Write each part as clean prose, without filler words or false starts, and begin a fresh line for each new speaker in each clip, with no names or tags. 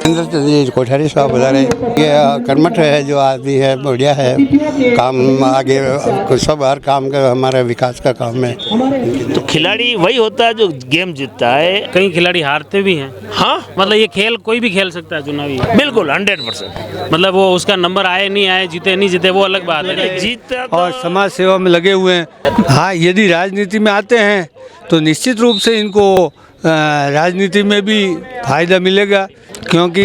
महेंद्र जी कोठारी साहब बता रहे ये कर्मठ है, जो आदमी है बढ़िया है, काम आगे सब हर काम का हमारा विकास का काम है।
तो खिलाड़ी वही होता है जो गेम जीतता है।
कई खिलाड़ी हारते भी हैं।
हाँ,
मतलब ये खेल कोई भी खेल सकता है चुनावी।
बिल्कुल 100%।
मतलब वो उसका नंबर आए नहीं आए, जीते नहीं जीते, वो अलग बात है।
जीतता
और समाज सेवा में लगे हुए हैं। हाँ, यदि राजनीति में आते हैं तो निश्चित रूप से इनको राजनीति में भी फायदा मिलेगा, क्योंकि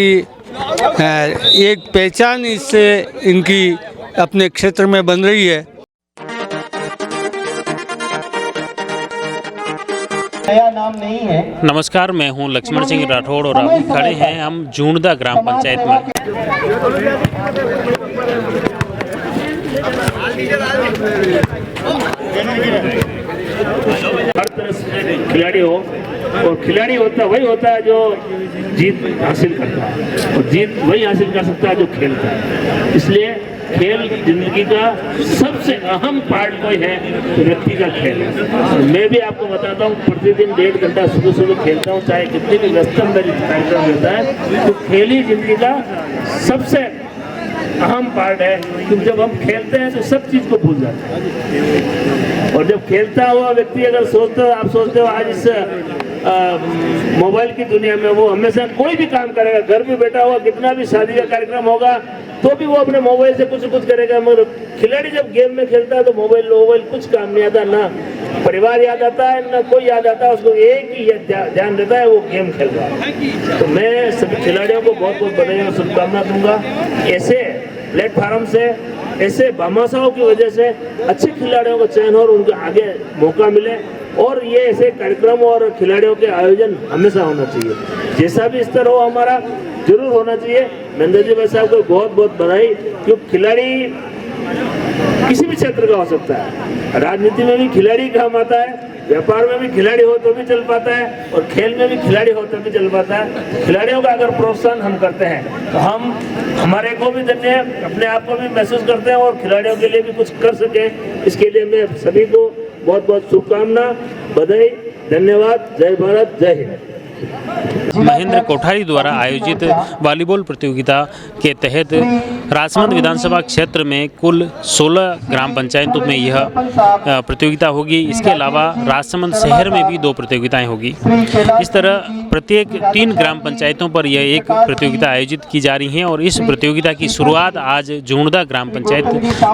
एक पहचान इससे इनकी अपने क्षेत्र में बन रही है।
नया नाम नहीं है।
नमस्कार, मैं हूं लक्ष्मण सिंह राठौड़ और आप खड़े हैं हम जूणदा ग्राम पंचायत में।
हर तरह से खिलाड़ी हो, और खिलाड़ी वही होता है जो जीत हासिल करता है, और जीत वही हासिल कर सकता है जो खेलता है। इसलिए खेल जिंदगी का सबसे अहम पार्ट कोई है तो व्यक्ति का खेल है। मैं भी आपको बताता हूँ, प्रतिदिन 1.5 घंटा सुबह खेलता हूँ, चाहे कितनी भी व्यस्तम मेरी कार्यक्रम रहता है, तो खेल ही जिंदगी का सबसे अहम पार्ट है। क्योंकि जब हम खेलते हैं तो सब चीज़ को भूल जाते हैं, और जब खेलता हुआ व्यक्ति अगर आप सोचते हो आज इस मोबाइल की दुनिया में वो हमेशा कोई भी काम करेगा, घर में बैठा हुआ कितना भी शादी का कार्यक्रम होगा तो भी वो अपने मोबाइल से कुछ करेगा। मगर खिलाड़ी जब गेम में खेलता है तो मोबाइल कुछ काम नहीं आता, ना परिवार याद आता है ना कोई याद आता है, उसको एक ही ध्यान रहता है, वो गेम खेल रहा है। तो मैं सभी खिलाड़ियों को बहुत बहुत बधाई और शुभकामना दूंगा। ऐसे प्लेटफार्म से, ऐसे भामाशाहों की वजह से अच्छे खिलाड़ियों का चयन हो और उनको आगे मौका मिले, और ये ऐसे कार्यक्रम और खिलाड़ियों के आयोजन हमेशा होना चाहिए। जैसा भी स्तर हो हमारा जरूर होना चाहिए। महेंद्र जी भाई साहब को बहुत बहुत बधाई, क्योंकि खिलाड़ी किसी भी क्षेत्र का हो सकता है। राजनीति में भी खिलाड़ी काम आता है, व्यापार में भी खिलाड़ी हो तो भी चल पाता है, और खेल में भी खिलाड़ी हो तो भी चल पाता है। खिलाड़ियों का अगर प्रोत्साहन हम करते हैं तो हम हमारे को भी धन्य अपने आप को भी महसूस करते हैं, और खिलाड़ियों के लिए भी कुछ कर सके। इसके लिए मैं सभी को बहुत बहुत शुभकामना, बधाई, धन्यवाद। जय भारत, जय हिंद।
महेंद्र कोठारी द्वारा आयोजित वॉलीबॉल प्रतियोगिता के तहत राजसमंद विधानसभा क्षेत्र में कुल 16 ग्राम पंचायतों में यह प्रतियोगिता होगी। इसके अलावा राजसमंद शहर में भी 2 प्रतियोगिताएं होगी। इस तरह प्रत्येक 3 ग्राम पंचायतों पर यह एक प्रतियोगिता आयोजित की जा रही है, और इस प्रतियोगिता की शुरुआत आज जूणदा ग्राम पंचायत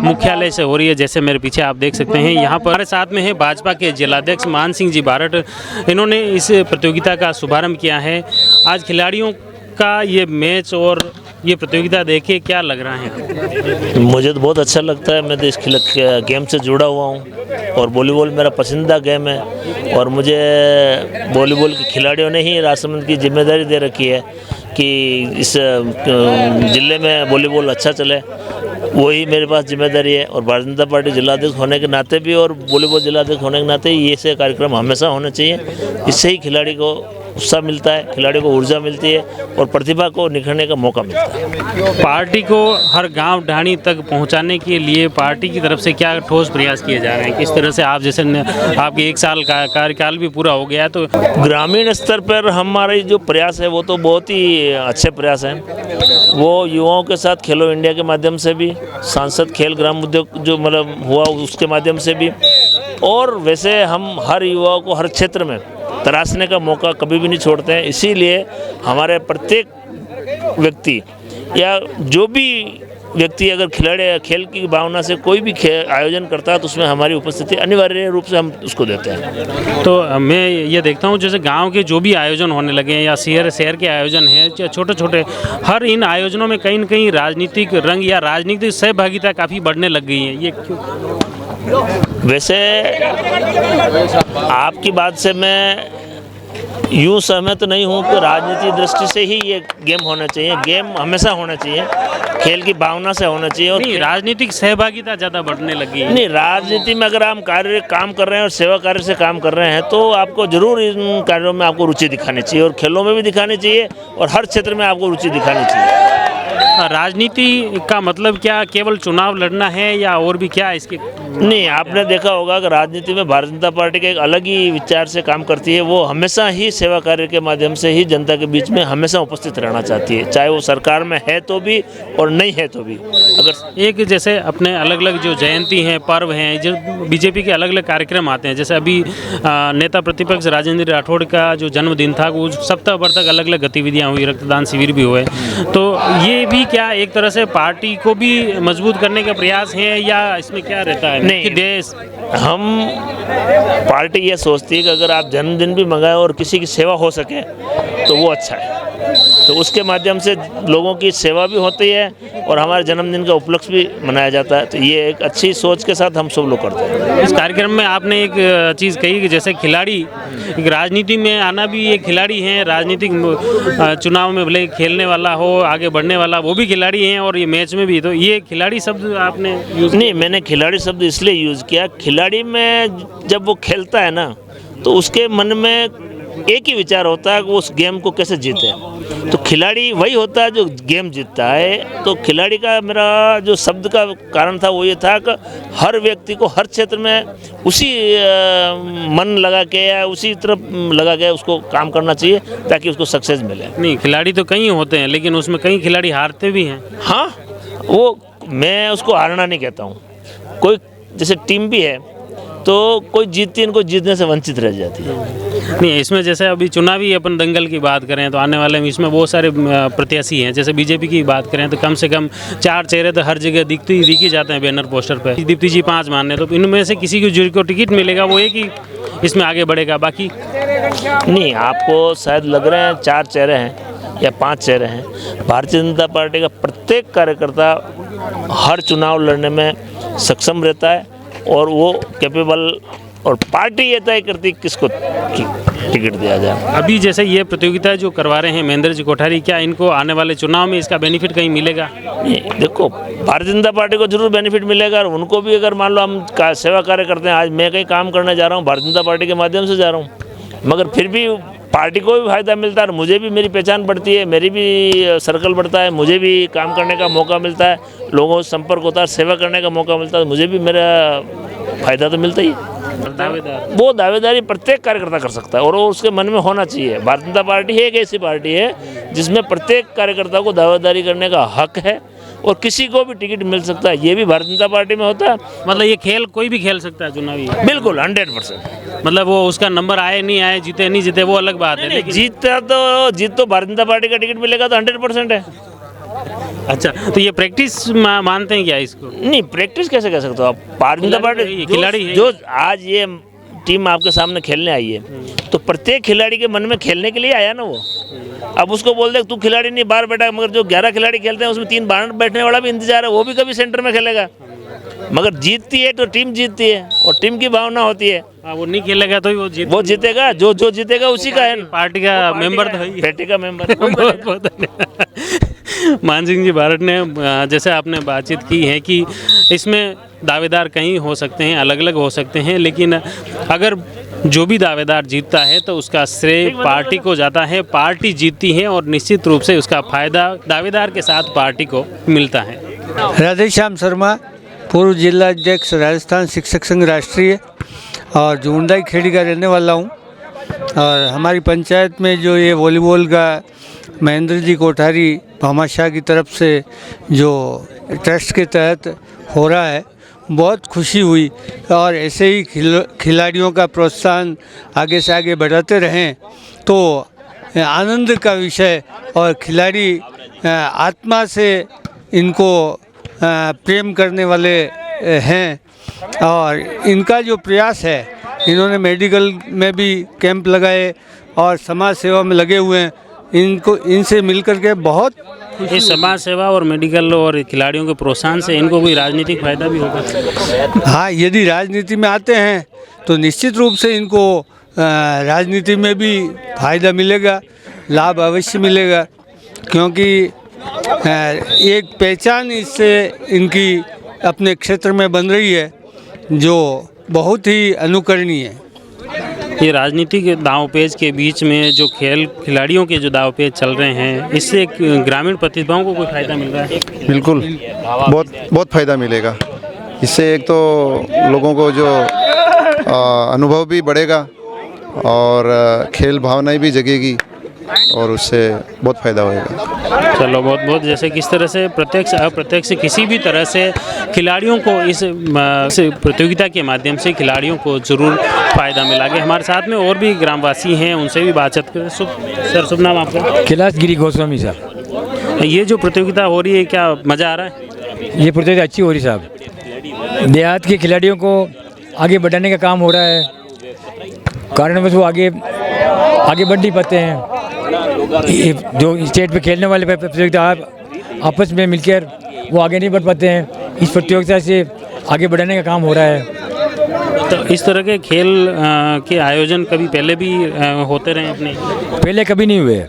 मुख्यालय से हो रही है। जैसे मेरे पीछे आप देख सकते हैं, यहाँ पर हमारे साथ में है भाजपा के जिलाध्यक्ष मान सिंह जी बारट। इन्होंने इस प्रतियोगिता का शुभारंभ किया है। आज खिलाड़ियों का ये मैच और ये प्रतियोगिता देखे क्या लग रहा है?
मुझे तो बहुत अच्छा लगता है। मैं तो इस गेम से जुड़ा हुआ हूँ, और वॉलीबॉल मेरा पसंदीदा गेम है, और मुझे वॉलीबॉल के खिलाड़ियों ने ही राजसमंद की जिम्मेदारी दे रखी है कि इस ज़िले में वॉलीबॉल अच्छा चले। वही मेरे पास जिम्मेदारी है, और भारतीय जनता पार्टी जिलाध्यक्ष होने के नाते भी और वॉलीबॉल जिलाध्यक्ष होने के नाते ये से कार्यक्रम हमेशा होने चाहिए। इससे ही खिलाड़ी को उत्साह मिलता है, खिलाड़ी को ऊर्जा मिलती है, और प्रतिभा को निखरने का मौका मिलता है।
पार्टी को हर गांव ढाणी तक पहुंचाने के लिए पार्टी की तरफ से क्या ठोस प्रयास किए जा रहे हैं? किस तरह से आप जैसे आपके 1 साल का कार्यकाल भी पूरा हो गया, तो
ग्रामीण स्तर पर हमारे जो प्रयास है वो तो बहुत ही अच्छे प्रयास हैं। वो युवाओं के साथ खेलो इंडिया के माध्यम से भी, सांसद खेल ग्राम उद्योग जो मतलब हुआ उसके माध्यम से भी, और वैसे हम हर युवाओं को हर क्षेत्र में तराशने का मौका कभी भी नहीं छोड़ते हैं। इसीलिए हमारे प्रत्येक व्यक्ति या जो भी व्यक्ति अगर खेल की भावना से कोई भी आयोजन करता है तो उसमें हमारी उपस्थिति अनिवार्य रूप से हम उसको देते हैं।
तो मैं ये देखता हूँ जैसे गांव के जो भी आयोजन होने लगे हैं या शहर के आयोजन हैं छोटे छोटे, हर इन आयोजनों में कहीं न कहीं राजनीतिक रंग या राजनीतिक सहभागिता काफ़ी बढ़ने लग गई है। ये क्यों?
वैसे आपकी बात से मैं यूँ सहमत नहीं हूँ कि राजनीति दृष्टि से ही ये गेम होना चाहिए। गेम हमेशा होना चाहिए, खेल की भावना से होना चाहिए। और
नहीं, राजनीतिक सहभागिता ज़्यादा बढ़ने लगी है।
नहीं, राजनीति में अगर हम काम कर रहे हैं और सेवा कार्य से काम कर रहे हैं तो आपको जरूर इन कार्यों में आपको रुचि दिखानी चाहिए, और खेलों में भी दिखानी चाहिए, और हर क्षेत्र में आपको रुचि दिखानी चाहिए।
राजनीति का मतलब क्या केवल चुनाव लड़ना है या और भी क्या इसके?
नहीं, आपने देखा होगा कि राजनीति में भारतीय जनता पार्टी का एक अलग ही विचार से काम करती है। वो हमेशा ही सेवा कार्य के माध्यम से ही जनता के बीच में हमेशा उपस्थित रहना चाहती है, चाहे वो सरकार में है तो भी और नहीं है तो भी। अगर
एक जैसे अपने अलग अलग जो जयंती हैं, पर्व हैं, जो बीजेपी के अलग अलग कार्यक्रम आते हैं, जैसे अभी नेता प्रतिपक्ष राजेंद्र राठौड़ का जो जन्मदिन था, वो सप्ताह भर तक अलग अलग गतिविधियाँ हुई, रक्तदान शिविर भी हुए, तो ये भी क्या एक तरह से पार्टी को भी मजबूत करने का प्रयास है या इसमें क्या रहता है?
नहीं,
कि देश
हम पार्टी ये सोचती है कि अगर आप जन्मदिन भी मंगाएं और किसी की सेवा हो सके तो वो अच्छा है, तो उसके माध्यम से लोगों की सेवा भी होती है और हमारे जन्मदिन का उपलक्ष्य भी मनाया जाता है। तो ये एक अच्छी सोच के साथ हम सब लोग करते हैं।
इस कार्यक्रम में आपने एक चीज़ कही कि जैसे खिलाड़ी एक राजनीति में आना भी एक खिलाड़ी हैं, राजनीतिक चुनाव में भले खेलने वाला हो, आगे बढ़ने वाला, वो भी खिलाड़ी हैं और ये मैच में भी, तो ये खिलाड़ी शब्द आपने यूज़
नहीं, मैंने खिलाड़ी शब्द इसलिए यूज़ किया, खिलाड़ी में जब वो खेलता है ना तो उसके मन में एक ही विचार होता है कि वो उस गेम को कैसे जीते। तो खिलाड़ी वही होता है जो गेम जीतता है। तो खिलाड़ी का मेरा जो शब्द का कारण था वो ये था कि हर व्यक्ति को हर क्षेत्र में उसी मन लगा के या उसी तरफ लगा के उसको काम करना चाहिए ताकि उसको सक्सेस मिले।
नहीं, खिलाड़ी तो कई होते हैं लेकिन उसमें कई खिलाड़ी हारते भी हैं।
हाँ, वो मैं उसको हारना नहीं कहता हूँ। कोई जैसे टीम भी है तो कोई जीतती है, इनको जीतने से वंचित रह जाती है।
नहीं, इसमें जैसे अभी चुनावी अपन दंगल की बात करें तो आने वाले में इसमें बहुत सारे प्रत्याशी हैं। जैसे बीजेपी की बात करें तो कम से कम 4 चेहरे तो हर जगह दिख ही जाते हैं बैनर पोस्टर पे। दीप्ति जी 5 मानने, तो इनमें से किसी को टिकट मिलेगा वो एक ही इसमें आगे बढ़ेगा, बाकी
नहीं। आपको शायद लग रहे हैं 4 चेहरे हैं या 5 चेहरे हैं। भारतीय जनता पार्टी का प्रत्येक कार्यकर्ता हर चुनाव लड़ने में सक्षम रहता है और वो कैपेबल, और पार्टी ये तय करती किसको टिकट दिया जाए।
अभी जैसे ये प्रतियोगिता जो करवा रहे हैं महेंद्र जी कोठारी, क्या इनको आने वाले चुनाव में इसका बेनिफिट कहीं मिलेगा?
नहीं, देखो, भारतीय जनता पार्टी को जरूर बेनिफिट मिलेगा और उनको भी। अगर मान लो हम सेवा कार्य करते हैं, आज मैं कहीं काम करने जा रहा हूँ, भारतीय जनता पार्टी के माध्यम से जा रहा हूँ, मगर फिर भी पार्टी को भी फायदा मिलता है और मुझे भी मेरी पहचान बढ़ती है, मेरी भी सर्कल बढ़ता है, मुझे भी काम करने का मौका मिलता है, लोगों से संपर्क होता है, सेवा करने का मौका मिलता है, मुझे भी मेरा फायदा तो मिलता ही है। वो दावेदारी प्रत्येक कार्यकर्ता कर सकता है और वो उसके मन में होना चाहिए। भारतीय जनता पार्टी एक ऐसी पार्टी है जिसमें प्रत्येक कार्यकर्ता को दावेदारी करने का हक है और किसी को भी टिकट मिल सकता है। ये भी भारतीय जनता पार्टी में होता है।
मतलब ये खेल कोई भी खेल सकता है चुनावी?
बिल्कुल 100%।
मतलब वो उसका नंबर आए नहीं आए, जीते नहीं जीते, वो अलग बात है। लेकिन
जीत तो भारतीय जनता पार्टी का टिकट मिलेगा तो 100% है।
अच्छा, तो ये प्रैक्टिस मानते हैं क्या इसको?
नहीं, प्रैक्टिस कैसे कह सकते हो आप? भारतीय जनता पार्टी
खिलाड़ी है
जो आज ये टीम आपके सामने खेलने आई है, तो प्रत्येक खिलाड़ी के मन में खेलने के लिए आया ना वो। अब उसको बोल दे तू खिलाड़ी नहीं बाहर बैठा, मगर जो 11 खिलाड़ी खेलते हैं उसमें 3 बाहर बैठने वाला भी इंतजार है, वो भी कभी सेंटर में खेलेगा। मगर जीतती है तो टीम जीतती है और टीम की भावना होती है।
वो नहीं खेलेगा तो वो
जीतेगा, जो जीतेगा उसी का है।
पार्टी का मेंबर तो है,
पार्टी का मेंबर।
बहुत बहुत धन्यवाद। मान सिंह जी भारत ने जैसे आपने बातचीत की है कि इसमें दावेदार कहीं हो सकते हैं, अलग अलग हो सकते हैं, लेकिन अगर जो भी दावेदार जीतता है तो उसका श्रेय पार्टी को जाता है, पार्टी जीतती है और निश्चित रूप से उसका फायदा दावेदार के साथ पार्टी को मिलता है।
राधेश्याम शर्मा, पूर्व जिला अध्यक्ष राजस्थान शिक्षक संघ राष्ट्रीय और जुंडाई खेड़ी का रहने वाला हूँ। और हमारी पंचायत में जो ये वॉलीबॉल का महेंद्र जी कोठारी भामाशाह की तरफ से जो ट्रस्ट के तहत हो रहा है, बहुत खुशी हुई। और ऐसे ही खिलाड़ियों का प्रोत्साहन आगे से आगे बढ़ाते रहें तो आनंद का विषय। और खिलाड़ी आत्मा से इनको प्रेम करने वाले हैं और इनका जो प्रयास है, इन्होंने मेडिकल में भी कैंप लगाए और समाज सेवा में लगे हुए हैं। इनसे मिलकर के बहुत
इस समाज सेवा और मेडिकल और खिलाड़ियों के प्रोत्साहन से इनको कोई राजनीतिक फायदा भी होगा?
हाँ, यदि राजनीति में आते हैं तो निश्चित रूप से इनको राजनीति में भी फायदा मिलेगा, लाभ अवश्य मिलेगा, क्योंकि एक पहचान इससे इनकी अपने क्षेत्र में बन रही है जो बहुत ही अनुकरणीय है।
ये राजनीतिक दांवपेच के बीच में जो खेल खिलाड़ियों के जो दांवपेच चल रहे हैं, इससे ग्रामीण प्रतिभाओं को कोई फायदा मिल रहा है?
बिल्कुल, बहुत फ़ायदा मिलेगा। इससे एक तो लोगों को जो अनुभव भी बढ़ेगा और खेल भावनाएं भी जगेगी और उससे बहुत फ़ायदा होगा।
चलो, बहुत बहुत जैसे किस तरह से प्रत्यक्ष अप्रत्यक्ष किसी भी तरह से खिलाड़ियों को इस प्रतियोगिता के माध्यम से खिलाड़ियों को ज़रूर फ़ायदा मिला के। हमारे साथ में और भी ग्रामवासी हैं, उनसे भी बातचीत करें। सर, शुभ नाम आपका?
कैलाशगिरी गोस्वामी साहब।
ये जो प्रतियोगिता हो रही है, क्या मज़ा आ रहा है?
ये प्रतियोगिता अच्छी हो रही साहब। देहात के खिलाड़ियों को आगे बढ़ाने का काम हो रहा है, कारणवश वो आगे बढ़ नहीं पाते हैं। ये जो स्टेट पे खेलने वाले प्रतियोगिता आपस में मिलकर वो आगे नहीं बढ़ पाते हैं। इस प्रतियोगिता से आगे बढ़ाने का काम हो रहा है।
तो इस तरह के खेल के आयोजन कभी पहले भी होते रहे अपने?
पहले कभी नहीं हुए।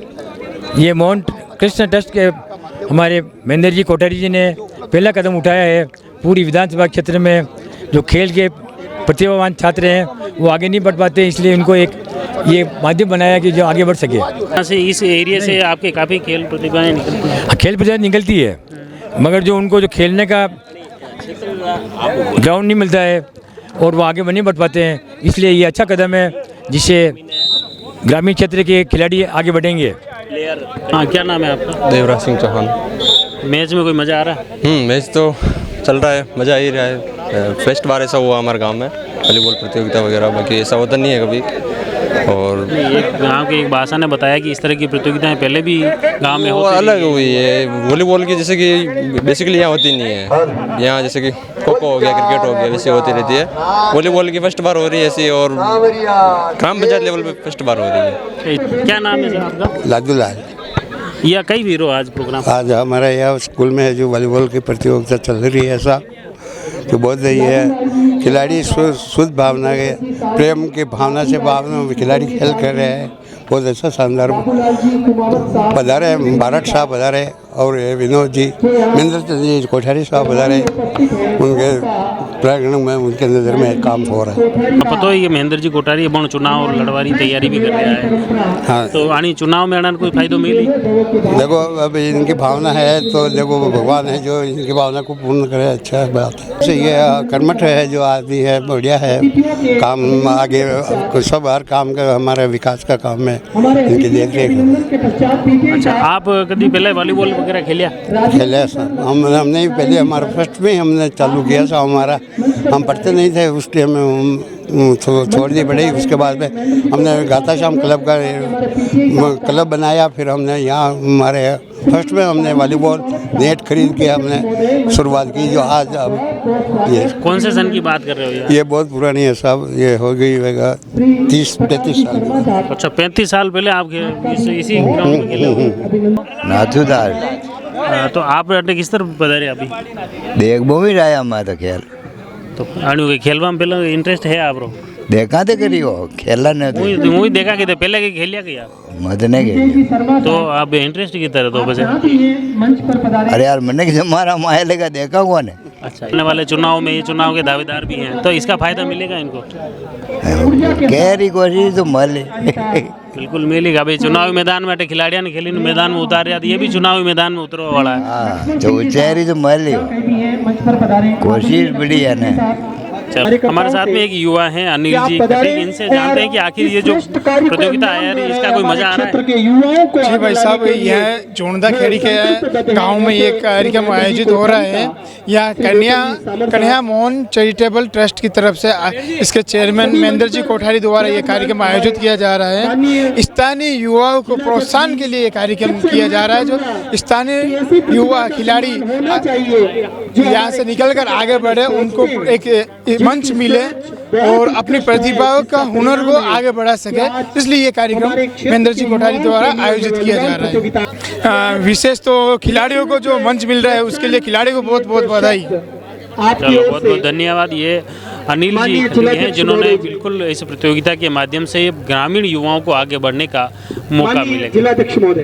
ये माउंट कृष्ण ट्रस्ट के हमारे महेंद्र जी कोठारी जी ने पहला कदम उठाया है। पूरी विधानसभा क्षेत्र में जो खेल के प्रतिभावान छात्र हैं वो आगे नहीं बढ़ पाते, इसलिए उनको एक ये माध्यम बनाया कि जो आगे बढ़ सके।
यहाँ से इस एरिया से आपके काफ़ी खेल प्रतिभाएं निकलती हैं?
खेल प्रतिभा निकलती है, मगर जो उनको जो खेलने का ग्राउंड नहीं मिलता है और वो आगे नहीं बढ़ पाते हैं, इसलिए ये अच्छा कदम है जिससे ग्रामीण क्षेत्र के खिलाड़ी आगे बढ़ेंगे।
हाँ, क्या नाम है आपका?
देवराज सिंह चौहान।
मैच में कोई मज़ा आ रहा है?
मैच तो चल रहा है, मज़ा आ ही रहा है। फर्स्ट बार ऐसा हुआ हमारे गांव में वॉलीबॉल प्रतियोगिता वगैरह, बाकी ऐसा होता नहीं है कभी। और
एक गांव के एक बासा ने बताया कि इस तरह की प्रतियोगिताएं पहले भी गांव में होती
अलग हुई है वॉलीबॉल की, जैसे कि बेसिकली यहाँ होती नहीं है। यहाँ जैसे कि खो खो हो गया, क्रिकेट हो गया, वैसे होती रहती है। वॉलीबॉल की फर्स्ट बार हो रही है ऐसी, और ग्राम पंचायत लेवल पे फर्स्ट बार हो रही है।
क्या नाम है सर आपका?
लादूलाल।
या कई वीरो आज प्रोग्राम?
आज हमारे यहाँ स्कूल में जो वॉलीबॉल की प्रतियोगिता चल रही है, ऐसा तो बहुत सही है। खिलाड़ी शुद्ध भावना के प्रेम की भावना से खिलाड़ी खेल कर रहे हैं। बहुत अच्छा शानदार पधारे भारत साहब पधारे और विनोद जी, महेंद्र जी कोठारी साहब पधारे। उनके प्रांगण में उनके नज़र में काम हो रहा है।
अब पता है ये महेंद्र जी कोठारी बण चुनाव लड़वारी तैयारी भी कर रहा है।
हाँ,
तो आनी चुनाव में कोई फायदो मिली?
देखो अब इनकी भावना है तो देखो भगवान है जो इनकी भावना को पूर्ण करे, अच्छा बात है। ये कर्मठ है जो आदमी है, बढ़िया है। काम आगे सब हर काम का हमारे विकास का काम है, इनकी देख रेख।
अच्छा, आप कभी पहले वॉलीबॉल वगैरह
खेले सर? हमने पहले हमारा फर्स्ट में हमने चालू किया था। हमारा हम पढ़ते नहीं थे उस टाइम में, हम छोड़ दी पढ़ाई। उसके बाद में हमने गाता शाम क्लब का क्लब बनाया। फिर हमने यहाँ हमारे फर्स्ट में हमने वॉलीबॉल नेट खरीद के हमने शुरुआत की, जो आज अब ये
कौन से सन की बात कर रहे हो?
ये बहुत पुरानी है साहब, ये हो गई होगा 30-35 साल।
अच्छा, 35 साल पहले आप इसी ग्राउंड में खेले हो?
नाथुदार
तो आप किस तरह पधारे अभी?
देख बो भी रहा है हमारा खेल।
तो आने खेलवा में पहले इंटरेस्ट है आप?
देखा तो करियो खेला नहीं तो
मुझे देखा कि पहले के खेलिया क्या
मत नहीं गई
तो आप इंटरेस्ट की तरह तो बस।
अरे यार मैंने कि मारा माया लेगा देखा हुआ ने।
अच्छा, आने वाले चुनाव में ये चुनाव के दावेदार भी हैं, तो इसका फायदा मिलेगा इनको?
कह रही कोशिश तो मल
बिल्कुल मिलेगा भाई। चुनावी मैदान में खिलाड़ियों ने खेली मैदान में उतार दिया, ये भी चुनावी मैदान में उतरने वाला है।
हाँ तो चेहरी तो मल कोशिश बड़ी है ना।
हमारे साथ में एक युवा है अनिल जी, इनसे जानते हैं कि आखिर ये जो प्रतियोगिता है यार इसका कोई मजा आ रहा है?
जी भाई साहब, यह जोनदा खेड़ी के गांव में ये कार्यक्रम आयोजित हो रहा है। यह कन्हैया मोहन चैरिटेबल ट्रस्ट की तरफ से इसके चेयरमैन महेंद्र जी कोठारी द्वारा ये कार्यक्रम आयोजित किया जा रहा है। स्थानीय युवाओं को प्रोत्साहन के लिए ये कार्यक्रम किया जा रहा है। जो स्थानीय युवा खिलाड़ी यहाँ से निकलकर आगे बढ़े, उनको एक मंच मिले और अपनी प्रतिभाओं का हुनर को आगे बढ़ा सके, इसलिए ये कार्यक्रम महेंद्र जी कोठारी द्वारा आयोजित किया जा रहा है। विशेष तो खिलाड़ियों को जो मंच मिल रहा है उसके लिए खिलाड़ियों को बहुत बहुत बधाई।
चलो, बहुत बहुत धन्यवाद। ये अनिल जी हैं जिन्होंने बिल्कुल इस प्रतियोगिता के माध्यम से ग्रामीण युवाओं को आगे बढ़ने का मौका मिलेगा।